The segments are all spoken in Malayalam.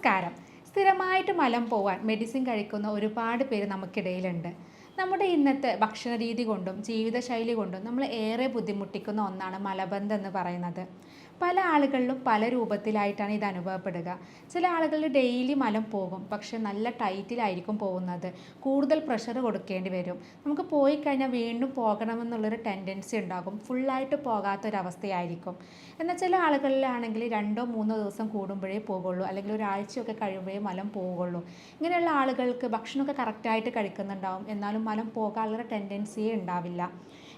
നമസ്കാരം. സ്ഥിരമായിട്ട് മലം പോവാൻ മെഡിസിൻ കഴിക്കുന്ന ഒരുപാട് പേര് നമുക്കിടയിലുണ്ട്. നമ്മുടെ ഇന്നത്തെ ഭക്ഷണ രീതി കൊണ്ടും ജീവിതശൈലി കൊണ്ടും നമ്മൾ ഏറെ ബുദ്ധിമുട്ടിക്കുന്ന ഒന്നാണ് മലബന്ധം എന്ന് പറയുന്നത്. പല ആളുകളിലും പല രൂപത്തിലായിട്ടാണ് ഇത് അനുഭവപ്പെടുക. ചില ആളുകളിൽ ഡെയിലി മലം പോകും, പക്ഷെ നല്ല ടൈറ്റിലായിരിക്കും പോകുന്നത്. കൂടുതൽ പ്രഷർ കൊടുക്കേണ്ടി വരും. നമുക്ക് പോയി കഴിഞ്ഞാൽ വീണ്ടും പോകണമെന്നുള്ളൊരു ടെൻഡൻസി ഉണ്ടാകും. ഫുള്ളായിട്ട് പോകാത്തൊരവസ്ഥയായിരിക്കും. എന്നാൽ ചില ആളുകളിലാണെങ്കിൽ 2-3 ദിവസം കൂടുമ്പോഴേ പോകുള്ളൂ, അല്ലെങ്കിൽ ഒരാഴ്ചയൊക്കെ കഴിയുമ്പോഴേ മലം പോവുകയുള്ളൂ. ഇങ്ങനെയുള്ള ആളുകൾക്ക് ഭക്ഷണമൊക്കെ കറക്റ്റായിട്ട് കഴിക്കുന്നുണ്ടാവും, എന്നാലും മലം പോകാനുള്ള ടെൻഡൻസിയേ ഉണ്ടാവില്ല.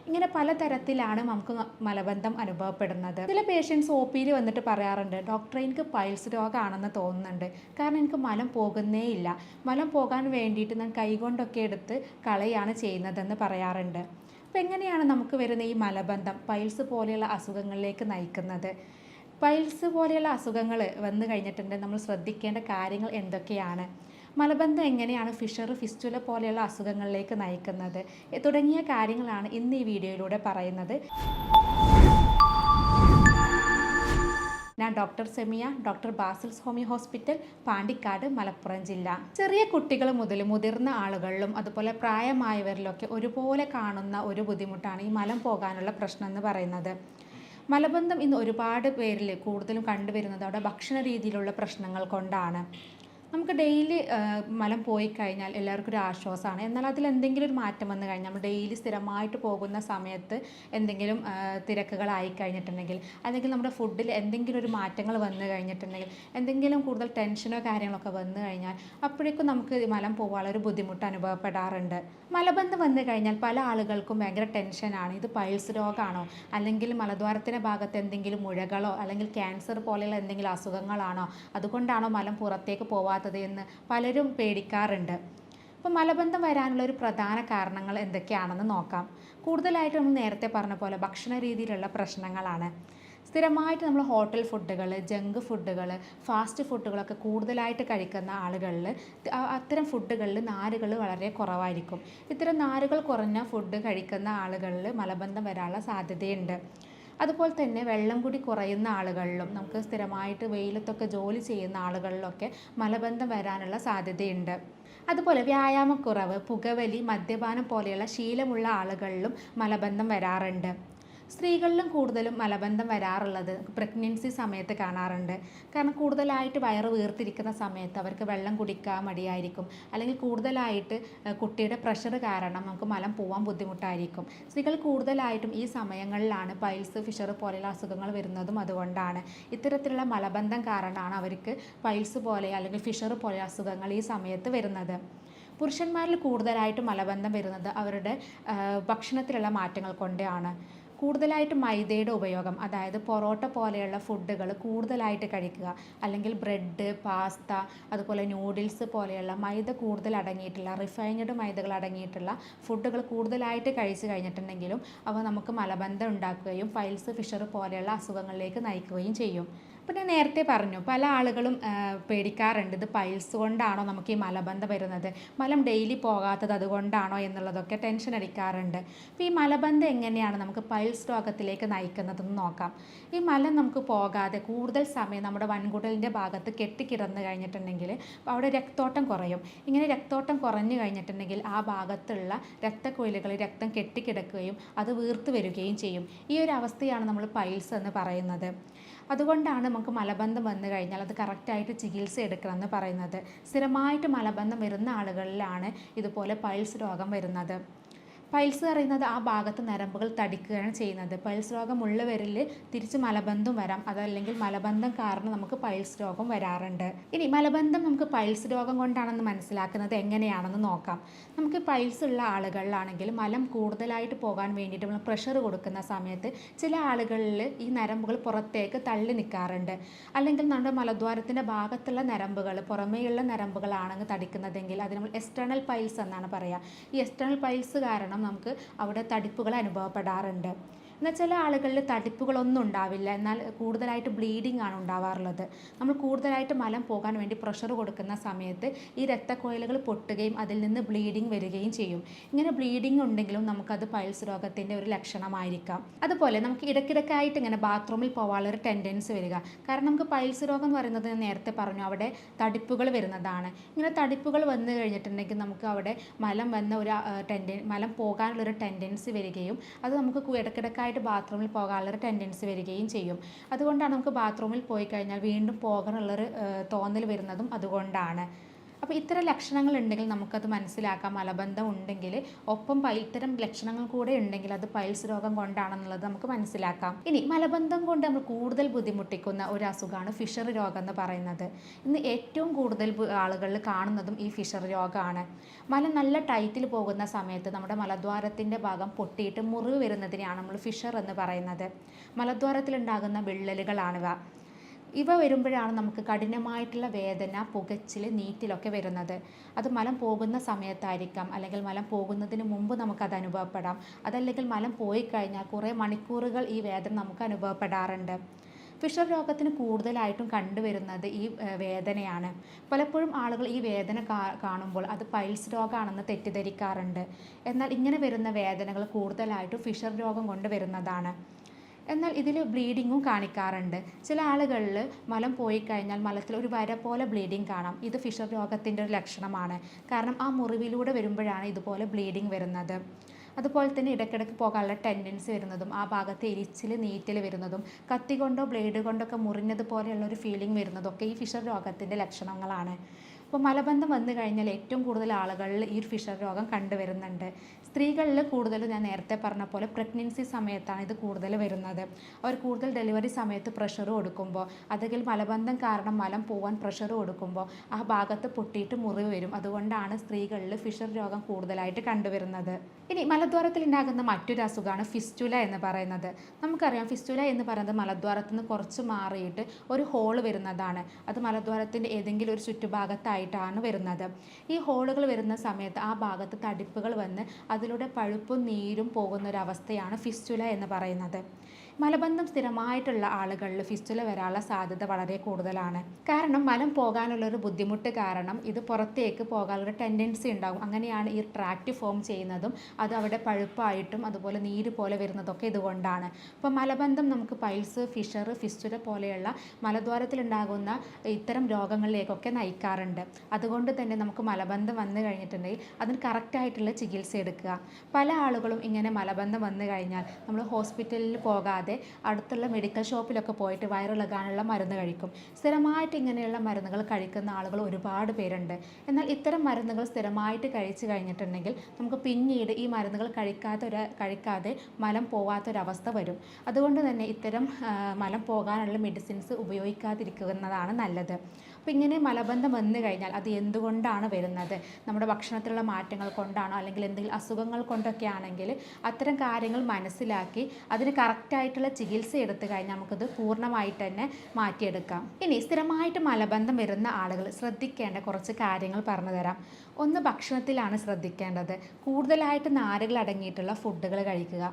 ഇങ്ങനെ പലതരത്തിലാണ് നമുക്ക് മലബന്ധം അനുഭവപ്പെടുന്നത്. ചില പേഷ്യൻസ് ഒ പിയിൽ വന്നിട്ട് പറയാറുണ്ട്, ഡോക്ടറെ എനിക്ക് പൈൽസ് രോഗമാണെന്ന് തോന്നുന്നുണ്ട്, കാരണം എനിക്ക് മലം പോകുന്നേ ഇല്ല. മലം പോകാൻ വേണ്ടിയിട്ട് ഞാൻ കൈകൊണ്ടൊക്കെ എടുത്ത് കളയാണ് ചെയ്യുന്നതെന്ന് പറയാറുണ്ട്. അപ്പോൾ എങ്ങനെയാണ് നമുക്ക് വരുന്ന ഈ മലബന്ധം പൈൽസ് പോലെയുള്ള അസുഖങ്ങളിലേക്ക് നയിക്കുന്നത്? പൈൽസ് പോലെയുള്ള അസുഖങ്ങൾ വന്നു കഴിഞ്ഞിട്ടുണ്ടെങ്കിൽ നമ്മൾ ശ്രദ്ധിക്കേണ്ട കാര്യങ്ങൾ എന്തൊക്കെയാണ്? മലബന്ധം എങ്ങനെയാണ് ഫിസ്റ്റുല പോലെയുള്ള അസുഖങ്ങളിലേക്ക് നയിക്കുന്നത് തുടങ്ങിയ കാര്യങ്ങളാണ് ഇന്ന് ഈ വീഡിയോയിലൂടെ പറയുന്നത്. ഞാൻ doctor Semiya, doctor Basil's homeo hospital, Pandikkad, Malappuram ജില്ല. ചെറിയ കുട്ടികൾ മുതൽ മുതിർന്ന ആളുകളിലും അതുപോലെ പ്രായമായവരിലൊക്കെ ഒരുപോലെ കാണുന്ന ഒരു ബുദ്ധിമുട്ടാണ് ഈ മലം പോകാനുള്ള പ്രശ്നം എന്ന് പറയുന്നത്. മലബന്ധം ഇന്ന് ഒരുപാട് പേരിൽ കൂടുതലും കണ്ടുവരുന്നത് അവിടെ ഭക്ഷണ രീതിയിലുള്ള പ്രശ്നങ്ങൾ കൊണ്ടാണ്. നമുക്ക് ഡെയിലി മലം പോയി കഴിഞ്ഞാൽ എല്ലാവർക്കും ഒരു ആശ്വാസമാണ്. എന്നാൽ അതിലെന്തെങ്കിലും ഒരു മാറ്റം വന്നു കഴിഞ്ഞാൽ നമ്മൾ ഡെയിലി സ്ഥിരമായിട്ട് പോകുന്ന സമയത്ത് എന്തെങ്കിലും തിരക്കുകളായി കഴിഞ്ഞിട്ടുണ്ടെങ്കിൽ, അല്ലെങ്കിൽ നമ്മുടെ ഫുഡിൽ എന്തെങ്കിലും ഒരു മാറ്റങ്ങൾ വന്നു കഴിഞ്ഞിട്ടുണ്ടെങ്കിൽ, എന്തെങ്കിലും കൂടുതൽ ടെൻഷനോ കാര്യങ്ങളൊക്കെ വന്നു കഴിഞ്ഞാൽ അപ്പോഴേക്കും നമുക്ക് മലം പോകാനുള്ള ഒരു ബുദ്ധിമുട്ട് അനുഭവപ്പെടാറുണ്ട്. മലബന്ധം വന്നു കഴിഞ്ഞാൽ പല ആളുകൾക്കും ഭയങ്കര ടെൻഷനാണ്. ഇത് പൈൽസ് രോഗമാണോ, അല്ലെങ്കിൽ മലദ്വാരത്തിൻ്റെ ഭാഗത്ത് എന്തെങ്കിലും മുഴകളോ അല്ലെങ്കിൽ ക്യാൻസർ പോലെയുള്ള എന്തെങ്കിലും അസുഖങ്ങളാണോ, അതുകൊണ്ടാണോ മലം പുറത്തേക്ക് പോവാത്തത് എന്ന് പലരും പേടിക്കാറുണ്ട്. അപ്പോൾ മലബന്ധം വരാനുള്ള ഒരു പ്രധാന കാരണങ്ങൾ എന്തൊക്കെയാണെന്ന് നോക്കാം. കൂടുതലായിട്ട് നമ്മൾ നേരത്തെ പറഞ്ഞ പോലെ ഭക്ഷണ രീതിയിലുള്ള പ്രശ്നങ്ങളാണ്. സ്ഥിരമായിട്ട് നമ്മൾ ഹോട്ടൽ ഫുഡുകൾ, ജങ്ക് ഫുഡുകൾ, ഫാസ്റ്റ് ഫുഡുകളൊക്കെ കൂടുതലായിട്ട് കഴിക്കുന്ന ആളുകളിൽ അത്തരം ഫുഡുകളിൽ നാരുകൾ വളരെ കുറവായിരിക്കും. ഇത്തരം നാരുകൾ കുറഞ്ഞ ഫുഡ് കഴിക്കുന്ന ആളുകളിൽ മലബന്ധം വരാനുള്ള സാധ്യതയുണ്ട്. അതുപോലെ തന്നെ വെള്ളം കൂടി കുറയുന്ന ആളുകളിലും, നമുക്ക് സ്ഥിരമായിട്ട് വെയിലത്തൊക്കെ ജോലി ചെയ്യുന്ന ആളുകളിലൊക്കെ മലബന്ധം വരാനുള്ള സാധ്യതയുണ്ട്. അതുപോലെ വ്യായാമക്കുറവ്, പുകവലി, മദ്യപാനം പോലെയുള്ള ശീലമുള്ള ആളുകളിലും മലബന്ധം വരാറുണ്ട്. സ്ത്രീകളിലും കൂടുതലും മലബന്ധം വരാറുള്ളത് പ്രഗ്നൻസി സമയത്ത് കാണാറുണ്ട്. കാരണം കൂടുതലായിട്ട് വയറ് വീർത്തിരിക്കുന്ന സമയത്ത് അവർക്ക് വെള്ളം കുടിക്കാൻ മടിയായിരിക്കും, അല്ലെങ്കിൽ കൂടുതലായിട്ട് കുട്ടിയുടെ പ്രഷർ കാരണം നമുക്ക് മലം പോകാൻ ബുദ്ധിമുട്ടായിരിക്കും. സ്ത്രീകൾ കൂടുതലായിട്ടും ഈ സമയങ്ങളിലാണ് പൈൽസ്, ഫിഷർ പോലെയുള്ള അസുഖങ്ങൾ വരുന്നതും അതുകൊണ്ടാണ്. ഇത്തരത്തിലുള്ള മലബന്ധം കാരണമാണ് അവർക്ക് പൈൽസ് പോലെ അല്ലെങ്കിൽ ഫിഷർ പോലെ അസുഖങ്ങൾ ഈ സമയത്ത് വരുന്നത്. പുരുഷന്മാരിൽ കൂടുതലായിട്ട് മലബന്ധം വരുന്നത് അവരുടെ ഭക്ഷണത്തിലുള്ള മാറ്റങ്ങൾ കൊണ്ടാണ്. കൂടുതലായിട്ട് മൈദയുടെ ഉപയോഗം, അതായത് പൊറോട്ട പോലെയുള്ള ഫുഡുകൾ കൂടുതലായിട്ട് കഴിക്കുക, അല്ലെങ്കിൽ ബ്രെഡ്, പാസ്ത, അതുപോലെ നൂഡിൽസ് പോലെയുള്ള മൈദ കൂടുതൽ അടങ്ങിയിട്ടുള്ള, റിഫൈൻഡ് മൈദകൾ അടങ്ങിയിട്ടുള്ള ഫുഡുകൾ കൂടുതലായിട്ട് കഴിച്ചു കഴിഞ്ഞിട്ടുണ്ടെങ്കിലും അവ നമുക്ക് മലബന്ധം ഉണ്ടാക്കുകയും പൈൽസ്, ഫിഷർ പോലെയുള്ള അസുഖങ്ങളിലേക്ക് നയിക്കുകയും ചെയ്യും. അപ്പോൾ ഞാൻ നേരത്തെ പറഞ്ഞു, പല ആളുകളും പേടിക്കാറുണ്ട്, ഇത് പൈൽസ് കൊണ്ടാണോ നമുക്ക് ഈ മലബന്ധം വരുന്നത്, മലം ഡെയിലി പോകാത്തത് അതുകൊണ്ടാണോ എന്നുള്ളതൊക്കെ ടെൻഷൻ അടിക്കാറുണ്ട്. അപ്പോൾ ഈ മലബന്ധം എങ്ങനെയാണ് നമുക്ക് പൈൽസ് രോഗത്തിലേക്ക് നയിക്കുന്നതെന്ന് നോക്കാം. ഈ മലം നമുക്ക് പോകാതെ കൂടുതൽ സമയം നമ്മുടെ വൻകുടലിൻ്റെ ഭാഗത്ത് കെട്ടിക്കിടന്ന് കഴിഞ്ഞിട്ടുണ്ടെങ്കിൽ അവിടെ രക്തോട്ടം കുറയും. ഇങ്ങനെ രക്തോട്ടം കുറഞ്ഞു കഴിഞ്ഞിട്ടുണ്ടെങ്കിൽ ആ ഭാഗത്തുള്ള രക്തക്കുഴലുകളിൽ രക്തം കെട്ടിക്കിടക്കുകയും അത് വീർത്ത് വരികയും ചെയ്യും. ഈ ഒരു അവസ്ഥയാണ് നമ്മൾ പൈൽസ് എന്ന് പറയുന്നത്. അതുകൊണ്ടാണ് നമുക്ക് മലബന്ധം വന്നു കഴിഞ്ഞാൽ അത് കറക്റ്റായിട്ട് ചികിത്സ എടുക്കണം എന്ന് പറയുന്നത്. സ്ഥിരമായിട്ട് മലബന്ധം വരുന്ന ആളുകളിലാണ് ഇതുപോലെ പൈൽസ് രോഗം വരുന്നത്. പൈൽസ് പറയുന്നത് ആ ഭാഗത്ത് നരമ്പുകൾ തടിക്കുകയാണ് ചെയ്യുന്നത്. പൈൽസ് രോഗം ഉള്ളവരിൽ തിരിച്ച് മലബന്ധം വരാം, അതല്ലെങ്കിൽ മലബന്ധം കാരണം നമുക്ക് പൈൽസ് രോഗം വരാറുണ്ട്. ഇനി മലബന്ധം നമുക്ക് പൈൽസ് രോഗം കൊണ്ടാണെന്ന് മനസ്സിലാക്കുന്നത് എങ്ങനെയാണെന്ന് നോക്കാം. നമുക്ക് പൈൽസ് ഉള്ള ആളുകളിലാണെങ്കിൽ മലം കൂടുതലായിട്ട് പോകാൻ വേണ്ടിയിട്ട് നമ്മൾ പ്രഷർ കൊടുക്കുന്ന സമയത്ത് ചില ആളുകളിൽ ഈ നരമ്പുകൾ പുറത്തേക്ക് തള്ളി നിൽക്കാറുണ്ട്. അല്ലെങ്കിൽ നമ്മുടെ മലദ്വാരത്തിൻ്റെ ഭാഗത്തുള്ള നരമ്പുകൾ, പുറമേയുള്ള നരമ്പുകളാണെങ്കിൽ തടിക്കുന്നതെങ്കിൽ അത് നമ്മൾ എക്സ്റ്റേണൽ പൈൽസ് എന്നാണ് പറയുക. ഈ എക്സ്റ്റേണൽ പൈൽസ് കാരണം നമുക്ക് അവിടെ തടിപ്പുകൾ അനുഭവപ്പെടാറുണ്ട്. എന്നാൽ ചില ആളുകളിൽ തടിപ്പുകളൊന്നും ഉണ്ടാവില്ല, എന്നാൽ കൂടുതലായിട്ട് ബ്ലീഡിംഗ് ആണ് ഉണ്ടാവാറുള്ളത്. നമ്മൾ കൂടുതലായിട്ട് മലം പോകാൻ വേണ്ടി പ്രഷർ കൊടുക്കുന്ന സമയത്ത് ഈ രക്തക്കുഴലുകൾ പൊട്ടുകയും അതിൽ നിന്ന് ബ്ലീഡിംഗ് വരികയും ചെയ്യും. ഇങ്ങനെ ബ്ലീഡിംഗ് ഉണ്ടെങ്കിലും നമുക്കത് പൈൽസ് രോഗത്തിൻ്റെ ഒരു ലക്ഷണമായിരിക്കാം. അതുപോലെ നമുക്ക് ഇടയ്ക്കിടയ്ക്കായിട്ട് ഇങ്ങനെ ബാത്റൂമിൽ പോകാനുള്ളൊരു ടെൻഡൻസി വരിക. കാരണം നമുക്ക് പൈൽസ് രോഗം എന്ന് പറയുന്നത് ഞാൻ നേരത്തെ പറഞ്ഞു, അവിടെ തടിപ്പുകൾ വരുന്നതാണ്. ഇങ്ങനെ തടിപ്പുകൾ വന്നു കഴിഞ്ഞിട്ടുണ്ടെങ്കിൽ നമുക്ക് അവിടെ മലം വന്ന ഒരു മലം പോകാനുള്ളൊരു ടെൻഡൻസി വരികയും അത് നമുക്ക് ഇടയ്ക്കിടയ്ക്കായിട്ട് ബാത്റൂമിൽ പോകാനുള്ളൊരു ടെൻഡൻസി വരികയും ചെയ്യും. അതുകൊണ്ടാണ് നമുക്ക് ബാത്റൂമിൽ പോയി കഴിഞ്ഞാൽ വീണ്ടും പോകാനുള്ളൊരു തോന്നൽ വരുന്നതും അതുകൊണ്ടാണ്. അപ്പോൾ ഇത്തരം ലക്ഷണങ്ങൾ ഉണ്ടെങ്കിൽ നമുക്കത് മനസ്സിലാക്കാം മലബന്ധം ഉണ്ടെങ്കിൽ. ഒപ്പം ഇത്തരം ലക്ഷണങ്ങൾ കൂടെ ഉണ്ടെങ്കിൽ അത് പൈൽസ് രോഗം കൊണ്ടാണെന്നുള്ളത് നമുക്ക് മനസ്സിലാക്കാം. ഇനി മലബന്ധം കൊണ്ട് നമ്മൾ കൂടുതൽ ബുദ്ധിമുട്ടിക്കുന്ന ഒരു അസുഖമാണ് ഫിഷർ രോഗം എന്ന് പറയുന്നത്. ഇന്ന് ഏറ്റവും കൂടുതൽ ആളുകളിൽ കാണുന്നതും ഈ ഫിഷർ രോഗമാണ്. മലം നല്ല ടൈറ്റിൽ പോകുന്ന സമയത്ത് നമ്മുടെ മലദ്വാരത്തിൻ്റെ ഭാഗം പൊട്ടിയിട്ട് മുറിവ് വരുന്നതിനെയാണ് നമ്മൾ ഫിഷർ എന്ന് പറയുന്നത്. മലദ്വാരത്തിലുണ്ടാകുന്ന വിള്ളലുകളാണിവ. ഇവ വരുമ്പോഴാണ് നമുക്ക് കഠിനമായിട്ടുള്ള വേദന, പുകച്ചിൽ, നീറ്റിലൊക്കെ വരുന്നത്. അത് മലം പോകുന്ന സമയത്തായിരിക്കാം, അല്ലെങ്കിൽ മലം പോകുന്നതിന് മുമ്പ് നമുക്കത് അനുഭവപ്പെടാം. അതല്ലെങ്കിൽ മലം പോയി കഴിഞ്ഞാൽ കുറേ മണിക്കൂറുകൾ ഈ വേദന നമുക്ക് അനുഭവപ്പെടാറുണ്ട്. ഫിഷർ രോഗത്തിന് കൂടുതലായിട്ടും കണ്ടുവരുന്നത് ഈ വേദനയാണ്. പലപ്പോഴും ആളുകൾ ഈ വേദന കാണുമ്പോൾ അത് പൈൽസ് രോഗമാണെന്ന് തെറ്റിദ്ധരിക്കാറുണ്ട്. എന്നാൽ ഇങ്ങനെ വരുന്ന വേദനകൾ കൂടുതലായിട്ടും ഫിഷർ രോഗം കൊണ്ട് വരുന്നതാണ്. എന്നാൽ ഇതിൽ ബ്ലീഡിങ്ങും കാണിക്കാറുണ്ട്. ചില ആളുകളിൽ മലം പോയി കഴിഞ്ഞാൽ മലത്തിൽ ഒരു വര പോലെ ബ്ലീഡിങ് കാണാം. ഇത് ഫിഷർ രോഗത്തിൻ്റെ ഒരു ലക്ഷണമാണ്. കാരണം ആ മുറിവിലൂടെ വരുമ്പോഴാണ് ഇതുപോലെ ബ്ലീഡിങ് വരുന്നത്. അതുപോലെ തന്നെ ഇടയ്ക്കിടയ്ക്ക് പോകാനുള്ള ടെൻഡൻസി വരുന്നതും ആ ഭാഗത്ത് എരിച്ചിൽ, നീറ്റൽ വരുന്നതും കത്തി കൊണ്ടോ ബ്ലേഡ് കൊണ്ടൊക്കെ മുറിഞ്ഞതുപോലെയുള്ള ഒരു ഫീലിംഗ് വരുന്നതൊക്കെ ഈ ഫിഷർ രോഗത്തിൻ്റെ ലക്ഷണങ്ങളാണ്. അപ്പോൾ മലബന്ധം വന്നു കഴിഞ്ഞാൽ ഏറ്റവും കൂടുതൽ ആളുകളിൽ ഈ ഫിഷർ രോഗം കണ്ടുവരുന്നുണ്ട്. സ്ത്രീകളിൽ കൂടുതൽ ഞാൻ നേരത്തെ പറഞ്ഞ പോലെ പ്രഗ്നൻസി സമയത്താണ് ഇത് കൂടുതൽ വരുന്നത്. അവർ കൂടുതൽ ഡെലിവറി സമയത്ത് പ്രഷർ കൊടുക്കുമ്പോൾ, അല്ലെങ്കിൽ മലബന്ധം കാരണം മലം പോകാൻ പ്രഷർ കൊടുക്കുമ്പോൾ ആ ഭാഗത്ത് പൊട്ടിയിട്ട് മുറിവ് വരും. അതുകൊണ്ടാണ് സ്ത്രീകളിൽ ഫിഷർ രോഗം കൂടുതലായിട്ട് കണ്ടുവരുന്നത്. ഇനി മലദ്വാരത്തിൽ ഉണ്ടാകുന്ന മറ്റൊരു അസുഖമാണ് ഫിസ്റ്റുല എന്ന് പറയുന്നത്. നമുക്കറിയാം ഫിസ്റ്റുല എന്ന് പറയുന്നത് മലദ്വാരത്തിൽ നിന്ന് കുറച്ച് മാറിയിട്ട് ഒരു ഹോൾ വരുന്നതാണ്. അത് മലദ്വാരത്തിൻ്റെ ഏതെങ്കിലും ഒരു ചുറ്റുഭാഗത്തായിട്ടാണ് വരുന്നത്. ഈ ഹോളുകൾ വരുന്ന സമയത്ത് ആ ഭാഗത്ത് തടിപ്പുകൾ വന്ന് അതിലൂടെ പഴുപ്പും നീരും പോകുന്ന ഒരു അവസ്ഥയാണ് ഫിസ്റ്റുല എന്ന് പറയുന്നത്. മലബന്ധം സ്ഥിരമായിട്ടുള്ള ആളുകളിൽ ഫിസ്റ്റുല വരാനുള്ള സാധ്യത വളരെ കൂടുതലാണ്. കാരണം മലം പോകാനുള്ളൊരു ബുദ്ധിമുട്ട് കാരണം ഇത് പുറത്തേക്ക് പോകാനുള്ളൊരു ടെൻഡൻസി ഉണ്ടാകും. അങ്ങനെയാണ് ഈ ട്രാക്റ്റ് ഫോം ചെയ്യുന്നതും അത് അവിടെ പഴുപ്പായിട്ടും അതുപോലെ നീര് പോലെ വരുന്നതൊക്കെ ഇതുകൊണ്ടാണ്. അപ്പോൾ മലബന്ധം നമുക്ക് പൈൽസ്, ഫിഷർ, ഫിസ്റ്റുല പോലെയുള്ള മലദ്വാരത്തിലുണ്ടാകുന്ന ഇത്തരം രോഗങ്ങളിലേക്കൊക്കെ നയിക്കാറുണ്ട്. അതുകൊണ്ട് തന്നെ നമുക്ക് മലബന്ധം വന്നു കഴിഞ്ഞിട്ടുണ്ടെങ്കിൽ അതിന് കറക്റ്റായിട്ടുള്ള ചികിത്സ എടുക്കുക. പല ആളുകളും ഇങ്ങനെ മലബന്ധം വന്നു കഴിഞ്ഞാൽ നമ്മൾ ഹോസ്പിറ്റലിൽ പോകാതെ അടുത്തുള്ള മെഡിക്കൽ ഷോപ്പിലൊക്കെ പോയിട്ട് വയറിളകാനുള്ള മരുന്ന് കഴിക്കും. സ്ഥിരമായിട്ട് ഇങ്ങനെയുള്ള മരുന്നുകൾ കഴിക്കുന്ന ആളുകൾ ഒരുപാട് പേരുണ്ട്. എന്നാൽ ഇത്തരം മരുന്നുകൾ സ്ഥിരമായിട്ട് കഴിച്ചു കഴിഞ്ഞിട്ടുണ്ടെങ്കിൽ നമുക്ക് പിന്നീട് ഈ മരുന്നുകൾ കഴിക്കാതെ മലം പോകാത്തൊരവസ്ഥ വരും. അതുകൊണ്ട് തന്നെ ഇത്തരം മലം പോകാനുള്ള മെഡിസിൻസ് ഉപയോഗിക്കാതിരിക്കുന്നതാണ് നല്ലത്. അപ്പോൾ ഇങ്ങനെ മലബന്ധം വന്നു കഴിഞ്ഞാൽ അത് എന്തുകൊണ്ടാണ് വരുന്നത്, നമ്മുടെ ഭക്ഷണത്തിലുള്ള മാറ്റങ്ങൾ കൊണ്ടാണോ അല്ലെങ്കിൽ എന്തെങ്കിലും അസുഖങ്ങൾ കൊണ്ടൊക്കെ ആണെങ്കിൽ അത്തരം കാര്യങ്ങൾ മനസ്സിലാക്കി അതിന് കറക്റ്റായിട്ടുള്ള ചികിത്സ എടുത്തു കഴിഞ്ഞാൽ നമുക്കത് പൂർണ്ണമായിട്ട് തന്നെ മാറ്റിയെടുക്കാം. ഇനി സ്ഥിരമായിട്ട് മലബന്ധം വരുന്ന ആളുകൾ ശ്രദ്ധിക്കേണ്ട കുറച്ച് കാര്യങ്ങൾ പറഞ്ഞു തരാം. ഒന്ന്, ഭക്ഷണത്തിലാണ് ശ്രദ്ധിക്കേണ്ടത്. കൂടുതലായിട്ട് നാരുകൾ അടങ്ങിയിട്ടുള്ള ഫുഡുകൾ കഴിക്കുക.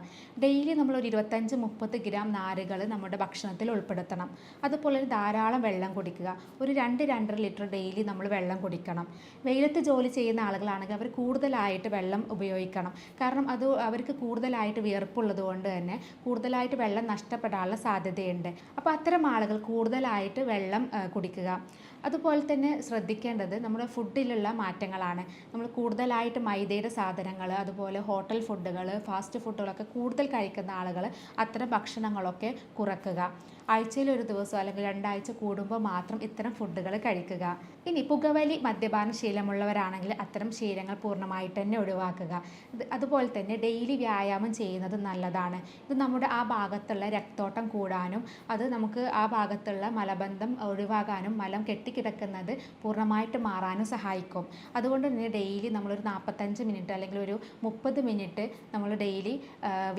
ഡെയിലി നമ്മളൊരു 25-30 ഗ്രാം നാരുകൾ നമ്മുടെ ഭക്ഷണത്തിൽ ഉൾപ്പെടുത്തണം. അതുപോലെ ധാരാളം വെള്ളം കുടിക്കുക. ഒരു 2-2.5 ലിറ്റർ ഡെയിലി നമ്മൾ വെള്ളം കുടിക്കണം. വെയിലത്ത് ജോലി ചെയ്യുന്ന ആളുകളാണെങ്കിൽ അവർ കൂടുതലായിട്ട് വെള്ളം ഉപയോഗിക്കണം. കാരണം അത് അവർക്ക് കൂടുതലായിട്ട് വിയർപ്പുള്ളത് കൊണ്ട് തന്നെ കൂടുതലായിട്ട് വെള്ളം നഷ്ടപ്പെടാനുള്ള സാധ്യതയുണ്ട്. അപ്പോൾ അത്തരം ആളുകൾ കൂടുതലായിട്ട് വെള്ളം കുടിക്കുക. അതുപോലെ തന്നെ ശ്രദ്ധിക്കേണ്ടത് നമ്മുടെ ഫുഡിലുള്ള മാറ്റങ്ങളാണ്. നമ്മൾ കൂടുതലായിട്ട് മൈദയുടെ സാധനങ്ങൾ, അതുപോലെ ഹോട്ടൽ ഫുഡുകൾ, ഫാസ്റ്റ് ഫുഡുകളൊക്കെ കൂടുതൽ കഴിക്കുന്ന ആളുകൾ അത്തരം ഭക്ഷണങ്ങളൊക്കെ കുറയ്ക്കുക. ആഴ്ചയിൽ ഒരു ദിവസം അല്ലെങ്കിൽ 2 ആഴ്ച കൂടുമ്പോൾ മാത്രം ഇത്തരം ഫുഡുകൾ കഴിക്കുക. ഇനി പുകവലി, മദ്യപാന ശീലമുള്ളവരാണെങ്കിൽ അത്തരം ശീലങ്ങൾ പൂർണ്ണമായിട്ട് തന്നെ ഒഴിവാക്കുക. അതുപോലെ തന്നെ ഡെയിലി വ്യായാമം ചെയ്യുന്നത് നല്ലതാണ്. ഇത് നമ്മുടെ ആ ഭാഗത്തുള്ള രക്തോട്ടം കൂടാനും അത് നമുക്ക് ആ ഭാഗത്തുള്ള മലബന്ധം ഒഴിവാകാനും മലം കെട്ടിക്കിടക്കുന്നത് പൂർണ്ണമായിട്ട് മാറാനും സഹായിക്കും. അതുകൊണ്ട് തന്നെ ഡെയിലി നമ്മളൊരു 45 മിനിറ്റ് അല്ലെങ്കിൽ ഒരു 30 മിനിറ്റ് നമ്മൾ ഡെയിലി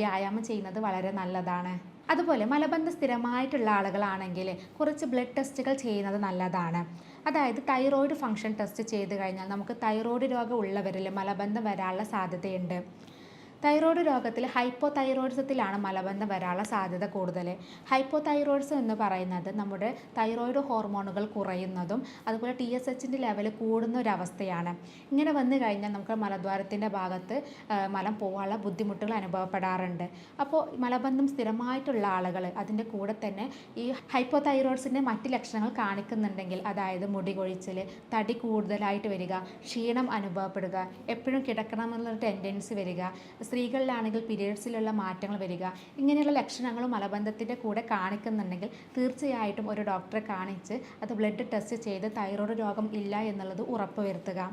വ്യായാമം ചെയ്യുന്നത് വളരെ നല്ലതാണ്. അതുപോലെ മലബന്ധം സ്ഥിരമായിട്ടുള്ള ആളുകളാണെങ്കിൽ കുറച്ച് ബ്ലഡ് ടെസ്റ്റുകൾ ചെയ്യുന്നത് നല്ലതാണ്. അതായത് തൈറോയ്ഡ് ഫംഗ്ഷൻ ടെസ്റ്റ് ചെയ്ത് കഴിഞ്ഞാൽ നമുക്ക് തൈറോയ്ഡ് രോഗം ഉള്ളവരിൽ മലബന്ധം വരാനുള്ള സാധ്യതയുണ്ട്. തൈറോയ്ഡ് രോഗത്തിൽ ഹൈപ്പോതൈറോയിഡിസത്തിലാണ് മലബന്ധം വരാനുള്ള സാധ്യത കൂടുതൽ. ഹൈപ്പോതൈറോയിഡിസം എന്ന് പറയുന്നത് നമ്മുടെ തൈറോയ്ഡ് ഹോർമോണുകൾ കുറയുന്നതും അതുപോലെ TSHൻ്റെ ലെവൽ കൂടുന്ന ഒരു അവസ്ഥയാണ്. ഇങ്ങനെ വന്നു കഴിഞ്ഞാൽ നമുക്ക് മലദ്വാരത്തിൻ്റെ ഭാഗത്ത് മലം പോകാനുള്ള ബുദ്ധിമുട്ടുകൾ അനുഭവപ്പെടാറുണ്ട്. അപ്പോൾ മലബന്ധം സ്ഥിരമായിട്ടുള്ള ആളുകൾ അതിൻ്റെ കൂടെ തന്നെ ഈ ഹൈപ്പോതൈറോയിഡ്സിൻ്റെ മറ്റ് ലക്ഷണങ്ങൾ കാണിക്കുന്നുണ്ടെങ്കിൽ, അതായത് മുടി കൊഴിച്ചിൽ, തടി കൂടുതലായിട്ട് വരിക, ക്ഷീണം അനുഭവപ്പെടുക, എപ്പോഴും കിടക്കണമെന്നുള്ള ടെൻഡൻസി വരിക, സ്ത്രീകളിലാണെങ്കിൽ പീരിയഡ്സിലുള്ള മാറ്റങ്ങൾ വരിക, ഇങ്ങനെയുള്ള ലക്ഷണങ്ങളും മലബന്ധത്തിൻ്റെ കൂടെ കാണിക്കുന്നുണ്ടെങ്കിൽ തീർച്ചയായിട്ടും ഒരു ഡോക്ടറെ കാണിച്ച് അത് ബ്ലഡ് ടെസ്റ്റ് ചെയ്ത് തൈറോയ്ഡ് രോഗം ഇല്ല എന്നുള്ളത് ഉറപ്പുവരുത്തുക.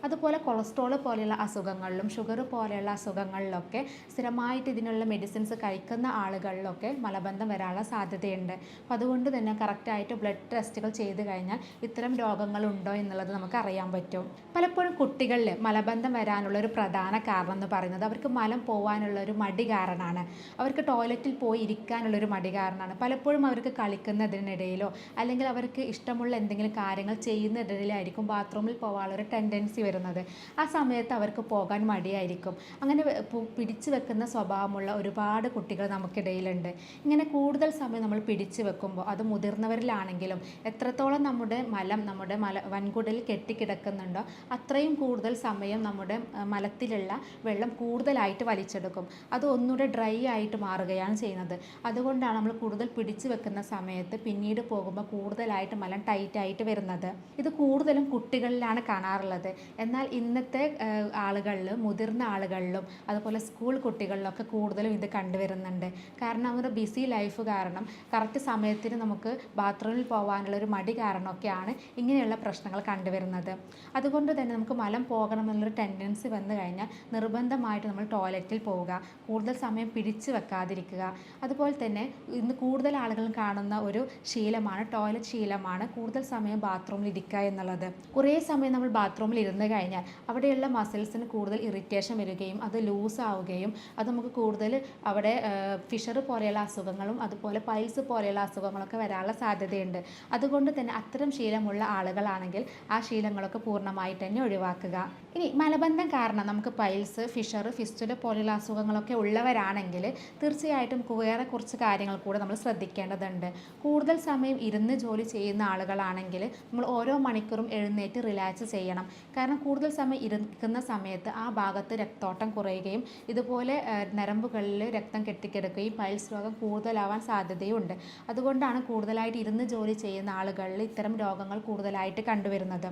അതുപോലെ കൊളസ്ട്രോൾ പോലെയുള്ള അസുഖങ്ങളിലും ഷുഗർ പോലെയുള്ള അസുഖങ്ങളിലൊക്കെ സ്ഥിരമായിട്ട് ഇതിനുള്ള മെഡിസിൻസ് കഴിക്കുന്ന ആളുകളിലൊക്കെ മലബന്ധം വരാനുള്ള സാധ്യതയുണ്ട്. അപ്പോൾ അതുകൊണ്ട് തന്നെ കറക്റ്റായിട്ട് ബ്ലഡ് ടെസ്റ്റുകൾ ചെയ്ത് കഴിഞ്ഞാൽ ഇത്തരം രോഗങ്ങളുണ്ടോ എന്നുള്ളത് നമുക്ക് അറിയാൻ പറ്റും. പലപ്പോഴും കുട്ടികളിൽ മലബന്ധം വരാനുള്ള ഒരു പ്രധാന കാരണം എന്ന് പറയുന്നത് അവർക്ക് മലം പോകാനുള്ള ഒരു മടി കാരണമാണ്. അവർക്ക് ടോയ്ലറ്റിൽ പോയി ഇരിക്കാനുള്ളൊരു മടി കാരണമാണ്. പലപ്പോഴും അവർക്ക് കളിക്കുന്നതിനിടയിലോ അല്ലെങ്കിൽ അവർക്ക് ഇഷ്ടമുള്ള എന്തെങ്കിലും കാര്യങ്ങൾ ചെയ്യുന്നതിനിടയിലായിരിക്കും ബാത്റൂമിൽ പോകാനുള്ളൊരു ടെൻഡൻസി വരുന്നത്. ആ സമയത്ത് അവർക്ക് പോകാൻ മടിയായിരിക്കും. അങ്ങനെ പിടിച്ചു വെക്കുന്ന സ്വഭാവമുള്ള ഒരുപാട് കുട്ടികൾ നമുക്കിടയിലുണ്ട്. ഇങ്ങനെ കൂടുതൽ സമയം നമ്മൾ പിടിച്ചു വെക്കുമ്പോൾ അത് മുതിർന്നവരിലാണെങ്കിലും എത്രത്തോളം നമ്മുടെ വൻകുടലിൽ കെട്ടിക്കിടക്കുന്നുണ്ടോ അത്രയും കൂടുതൽ സമയം നമ്മുടെ മലത്തിലുള്ള വെള്ളം കൂടുതലായിട്ട് വലിച്ചെടുക്കും. അത് ഒന്നുകൂടെ ഡ്രൈ ആയിട്ട് മാറുകയാണ് ചെയ്യുന്നത്. അതുകൊണ്ടാണ് നമ്മൾ കൂടുതൽ പിടിച്ചു വെക്കുന്ന സമയത്ത് പിന്നീട് പോകുമ്പോൾ കൂടുതലായിട്ട് മലം ടൈറ്റായിട്ട് വരുന്നത്. ഇത് കൂടുതലും കുട്ടികളിലാണ് കാണാറുള്ളത്. എന്നാൽ ഇന്നത്തെ ആളുകളിലും മുതിർന്ന ആളുകളിലും അതുപോലെ സ്കൂൾ കുട്ടികളിലൊക്കെ കൂടുതലും ഇത് കണ്ടുവരുന്നുണ്ട്. കാരണം അവരുടെ ബിസി ലൈഫ് കാരണം കറക്റ്റ് സമയത്തിന് നമുക്ക് ബാത്റൂമിൽ പോകാനുള്ള ഒരു മടി കാരണമൊക്കെയാണ് ഇങ്ങനെയുള്ള പ്രശ്നങ്ങൾ കണ്ടുവരുന്നത്. അതുകൊണ്ട് തന്നെ നമുക്ക് മലം പോകണമെന്നുള്ളൊരു ടെൻഡൻസി വന്നു കഴിഞ്ഞാൽ നിർബന്ധമായിട്ട് നമ്മൾ ടോയ്ലറ്റിൽ പോവുക, കൂടുതൽ സമയം പിടിച്ചു വെക്കാതിരിക്കുക. അതുപോലെ തന്നെ ഇന്ന് കൂടുതൽ ആളുകളും കാണുന്ന ഒരു ശീലമാണ് ടോയ്ലറ്റ് ശീലമാണ് കൂടുതൽ സമയം ബാത്റൂമിൽ ഇരിക്കുക എന്നുള്ളത്. കുറേ സമയം നമ്മൾ ബാത്റൂമിൽ ഇരുന്ന് കഴിഞ്ഞാൽ അവിടെയുള്ള മസിൽസിന് കൂടുതൽ ഇറിറ്റേഷൻ വരികയും അത് ലൂസ് ആവുകയും അത് നമുക്ക് കൂടുതൽ അവിടെ ഫിഷർ പോലെയുള്ള അസുഖങ്ങളും അതുപോലെ പൈൽസ് പോലെയുള്ള അസുഖങ്ങളൊക്കെ വരാനുള്ള സാധ്യതയുണ്ട്. അതുകൊണ്ട് തന്നെ അത്തരം ശീലമുള്ള ആളുകളാണെങ്കിൽ ആ ശീലങ്ങളൊക്കെ പൂർണ്ണമായിട്ട് തന്നെ ഒഴിവാക്കുക. ഇനി മലബന്ധം കാരണം നമുക്ക് പൈൽസ്, ഫിഷർ, ഫിസ്റ്റുല പോലെയുള്ള അസുഖങ്ങളൊക്കെ ഉള്ളവരാണെങ്കിൽ തീർച്ചയായിട്ടും വേറെ കുറച്ച് കാര്യങ്ങൾ കൂടെ നമ്മൾ ശ്രദ്ധിക്കേണ്ടതുണ്ട്. കൂടുതൽ സമയം ഇരുന്ന് ജോലി ചെയ്യുന്ന ആളുകളാണെങ്കിൽ നമ്മൾ ഓരോ മണിക്കൂറും എഴുന്നേറ്റ് റിലാക്സ് ചെയ്യണം. കാരണം കൂടുതൽ സമയം ഇരിക്കുന്ന സമയത്ത് ആ ഭാഗത്ത് രക്തോട്ടം കുറയുകയും ഇതുപോലെ നരമ്പുകളിൽ രക്തം കെട്ടിക്കിടക്കുകയും പൈൽസ് രോഗം കൂടുതലാവാൻ സാധ്യതയുണ്ട്. അതുകൊണ്ടാണ് കൂടുതലായിട്ട് ഇരുന്ന് ജോലി ചെയ്യുന്ന ആളുകളിൽ ഇത്തരം രോഗങ്ങൾ കൂടുതലായിട്ട് കണ്ടുവരുന്നത്.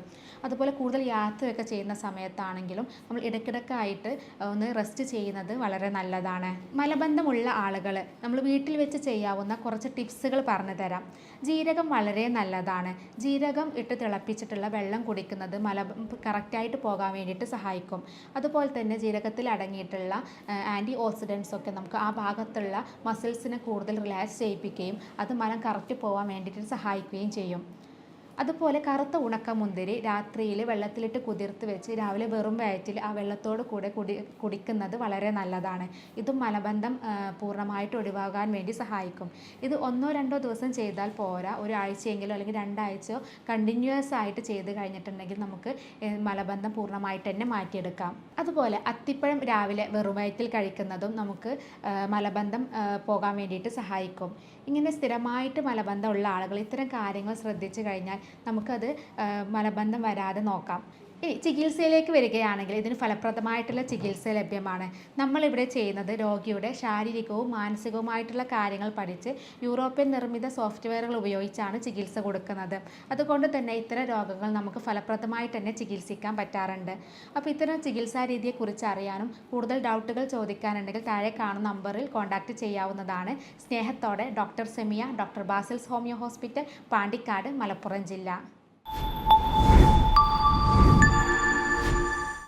അതുപോലെ കൂടുതൽ യാത്രയൊക്കെ ചെയ്യുന്ന സമയത്താണെങ്കിലും നമ്മൾ ഇടയ്ക്കിടയ്ക്കായിട്ട് ഒന്ന് റെസ്റ്റ് ചെയ്യുന്നത് വളരെ നല്ലതാണ്. മലബന്ധമുള്ള ആളുകൾ നമ്മൾ വീട്ടിൽ വെച്ച് ചെയ്യാവുന്ന കുറച്ച് ടിപ്സുകൾ പറഞ്ഞു തരാം. ജീരകം വളരെ നല്ലതാണ്. ജീരകം ഇട്ട് തിളപ്പിച്ചിട്ടുള്ള വെള്ളം കുടിക്കുന്നത് കറക്റ്റായിട്ട് പോകാൻ വേണ്ടിയിട്ട് സഹായിക്കും. അതുപോലെ തന്നെ ജീരകത്തിൽ അടങ്ങിയിട്ടുള്ള ആൻറ്റി ഓക്സിഡൻസ് ഒക്കെ നമുക്ക് ആ ഭാഗത്തുള്ള മസിൽസിനെ കൂടുതൽ റിലാക്സ് ചെയ്യിപ്പിക്കുകയും അത് മലം കറക്റ്റ് പോകാൻ വേണ്ടിയിട്ട് സഹായിക്കുകയും ചെയ്യും. അതുപോലെ കറുത്ത ഉണക്കമുന്തിരി രാത്രിയിൽ വെള്ളത്തിലിട്ട് കുതിർത്ത് വെച്ച് രാവിലെ വെറും വയറ്റിൽ ആ വെള്ളത്തോട് കൂടെ കുടിക്കുന്നത് വളരെ നല്ലതാണ്. ഇതും മലബന്ധം പൂർണ്ണമായിട്ട് ഒഴിവാകാൻ വേണ്ടി സഹായിക്കും. ഇത് 1-2 ദിവസം ചെയ്താൽ പോരാ, ഒരാഴ്ചയെങ്കിലോ അല്ലെങ്കിൽ 2 ആഴ്ചയോ കണ്ടിന്യൂസ് ആയിട്ട് ചെയ്ത് കഴിഞ്ഞിട്ടുണ്ടെങ്കിൽ നമുക്ക് മലബന്ധം പൂർണ്ണമായിട്ട് തന്നെ മാറ്റിയെടുക്കാം. അതുപോലെ അത്തിപ്പഴം രാവിലെ വെറും വയറ്റിൽ കഴിക്കുന്നതും നമുക്ക് മലബന്ധം പോകാൻ വേണ്ടിയിട്ട് സഹായിക്കും. ഇങ്ങനെ സ്ഥിരമായിട്ട് മലബന്ധമുള്ള ആളുകൾ ഇത്തരം കാര്യങ്ങൾ ശ്രദ്ധിച്ചു കഴിഞ്ഞാൽ നമുക്കത് മലബന്ധം വരാതെ നോക്കാം. ഇനി ചികിത്സയിലേക്ക് വരികയാണെങ്കിൽ ഇതിന് ഫലപ്രദമായിട്ടുള്ള ചികിത്സ ലഭ്യമാണ്. നമ്മളിവിടെ ചെയ്യുന്നത് രോഗിയുടെ ശാരീരികവും മാനസികവുമായിട്ടുള്ള കാര്യങ്ങൾ പഠിച്ച് യൂറോപ്യൻ നിർമ്മിത സോഫ്റ്റ്വെയറുകൾ ഉപയോഗിച്ചാണ് ചികിത്സ കൊടുക്കുന്നത്. അതുകൊണ്ട് തന്നെ ഇത്തരം രോഗങ്ങൾ നമുക്ക് ഫലപ്രദമായിട്ട് തന്നെ ചികിത്സിക്കാൻ പറ്റാറുണ്ട്. അപ്പോൾ ഇത്തരം ചികിത്സാ രീതിയെക്കുറിച്ച് അറിയാനും കൂടുതൽ ഡൗട്ടുകൾ ചോദിക്കാനുണ്ടെങ്കിൽ താഴെ കാണുന്ന നമ്പറിൽ കോൺടാക്റ്റ് ചെയ്യാവുന്നതാണ്. സ്നേഹത്തോടെ doctor Semiya, doctor Basil's homeo hospital, Pandikkad, Malappuram ജില്ല.